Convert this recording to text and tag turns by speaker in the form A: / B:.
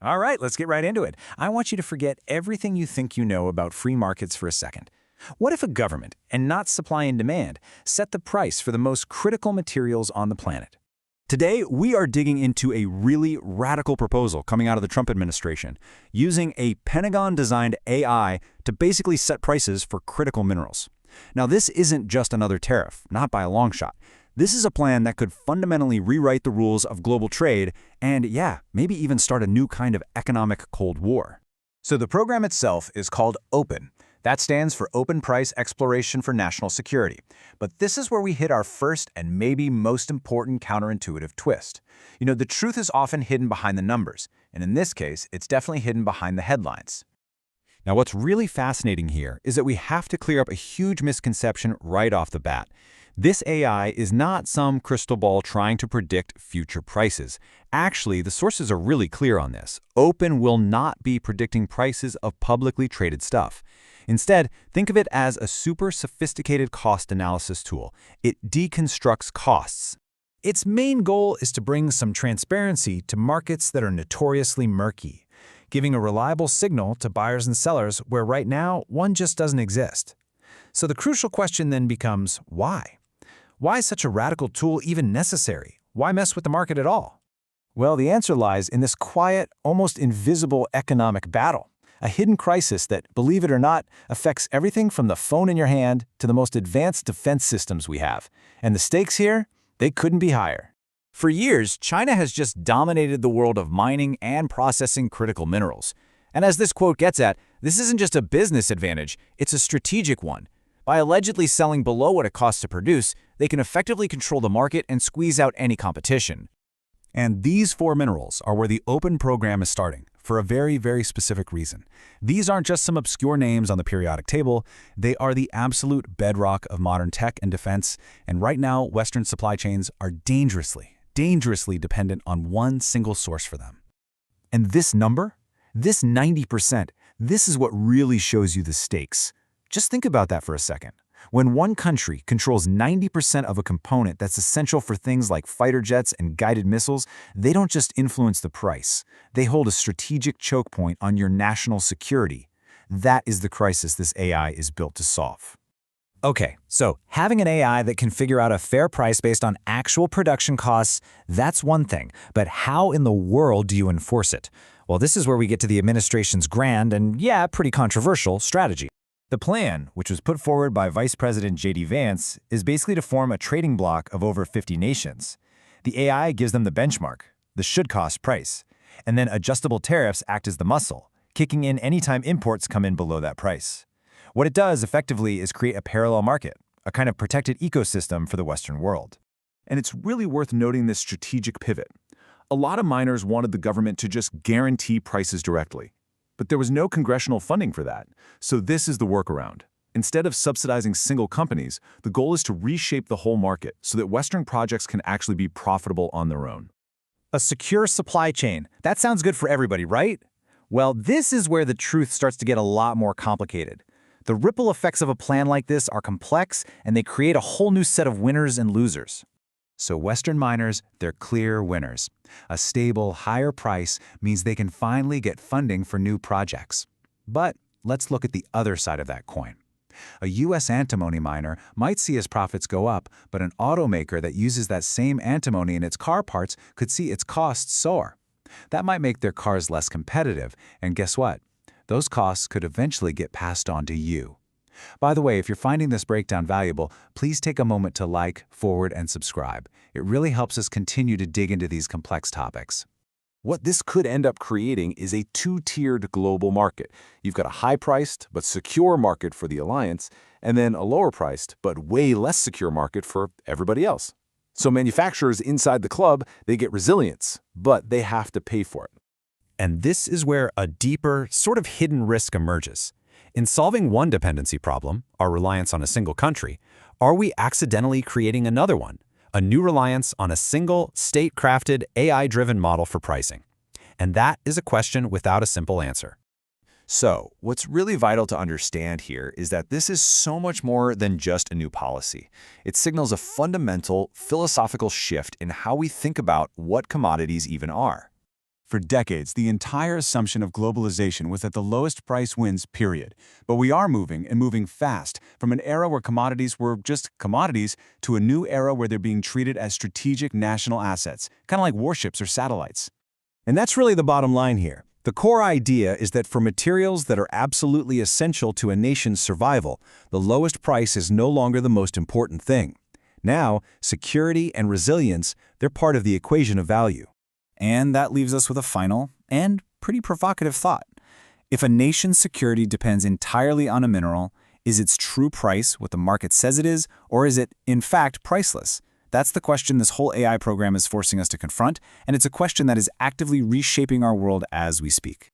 A: All right, let's get right into it. I want you to forget everything you think you know about free markets for a second. What if a government, and not supply and demand, set the price for the most critical materials on the planet?
B: Today, we are digging into a really radical proposal coming out of the Trump administration, using a Pentagon-designed AI to basically set prices for critical minerals. Now, this isn't just another tariff, not by a long shot. This is a plan that could fundamentally rewrite the rules of global trade and, yeah, maybe even start a new kind of economic Cold War.
A: So the program itself is called OPEN. That stands for Open Price Exploration for National Security. But this is where we hit our first and maybe most important counterintuitive twist. You know, the truth is often hidden behind the numbers, and in this case, it's definitely hidden behind the headlines.
B: Now, what's really fascinating here is that we have to clear up a huge misconception right off the bat. This AI is not some crystal ball trying to predict future prices. Actually, the sources are really clear on this. Open will not be predicting prices of publicly traded stuff. Instead, think of it as a super sophisticated cost analysis tool. It deconstructs costs.
A: Its main goal is to bring some transparency to markets that are notoriously murky, giving a reliable signal to buyers and sellers where right now one just doesn't exist. So the crucial question then becomes, why? Why is such a radical tool even necessary? Why mess with the market at all? Well, the answer lies in this quiet, almost invisible economic battle. A hidden crisis that, believe it or not, affects everything from the phone in your hand to the most advanced defense systems we have. And the stakes here, they couldn't be higher.
B: For years, China has just dominated the world of mining and processing critical minerals. And as this quote gets at, this isn't just a business advantage, it's a strategic one. By allegedly selling below what it costs to produce, they can effectively control the market and squeeze out any competition. And these four minerals are where the Open program is starting, for a very, very specific reason. These aren't just some obscure names on the periodic table, they are the absolute bedrock of modern tech and defense, and right now, Western supply chains are dangerously dependent on one single source for them. And this number? This 90%, this is what really shows you the stakes. Just think about that for a second. When one country controls 90% of a component that's essential for things like fighter jets and guided missiles, they don't just influence the price. They hold a strategic choke point on your national security. That is the crisis this AI is built to solve.
A: Okay, so having an AI that can figure out a fair price based on actual production costs, that's one thing. But how in the world do you enforce it? Well, this is where we get to the administration's grand and, yeah, pretty controversial strategy. The plan, which was put forward by Vice President Vance, is basically to form a trading bloc of over 50 nations. The AI gives them the benchmark, the should-cost price, and then adjustable tariffs act as the muscle, kicking in anytime imports come in below that price. What it does, effectively, is create a parallel market, a kind of protected ecosystem for the Western world.
C: And it's really worth noting this strategic pivot. A lot of miners wanted the government to just guarantee prices directly. But there was no congressional funding for that, so this is the workaround. Instead of subsidizing single companies, the goal is to reshape the whole market so that Western projects can actually be profitable on their own.
A: A secure supply chain. That sounds good for everybody, right? Well, this is where the truth starts to get a lot more complicated. The ripple effects of a plan like this are complex, and they create a whole new set of winners and losers. So Western miners, they're clear winners. A stable, higher price means they can finally get funding for new projects. But let's look at the other side of that coin. A U.S. antimony miner might see his profits go up, but an automaker that uses that same antimony in its car parts could see its costs soar. That might make their cars less competitive, and guess what? Those costs could eventually get passed on to you. By the way, if you're finding this breakdown valuable, please take a moment to like, forward, and subscribe. It really helps us continue to dig into these complex topics.
C: What this could end up creating is a two-tiered global market. You've got a high-priced but secure market for the alliance, and then a lower-priced but way less secure market for everybody else. So manufacturers inside the club, they get resilience, but they have to pay for it.
B: And this is where a deeper, sort of hidden risk emerges. In solving one dependency problem, our reliance on a single country, are we accidentally creating another one? A new reliance on a single, state-crafted, AI-driven model for pricing? And that is a question without a simple answer.
D: So, what's really vital to understand here is that this is so much more than just a new policy. It signals a fundamental, philosophical shift in how we think about what commodities even are.
C: For decades, the entire assumption of globalization was that the lowest price wins, period. But we are moving, and moving fast, from an era where commodities were just commodities to a new era where they're being treated as strategic national assets, kind of like warships or satellites.
E: And that's really the bottom line here. The core idea is that for materials that are absolutely essential to a nation's survival, the lowest price is no longer the most important thing. Now, security and resilience, they're part of the equation of value.
B: And that leaves us with a final and pretty provocative thought. If a nation's security depends entirely on a mineral, is its true price what the market says it is, or is it, in fact, priceless? That's the question this whole AI program is forcing us to confront, and it's a question that is actively reshaping our world as we speak.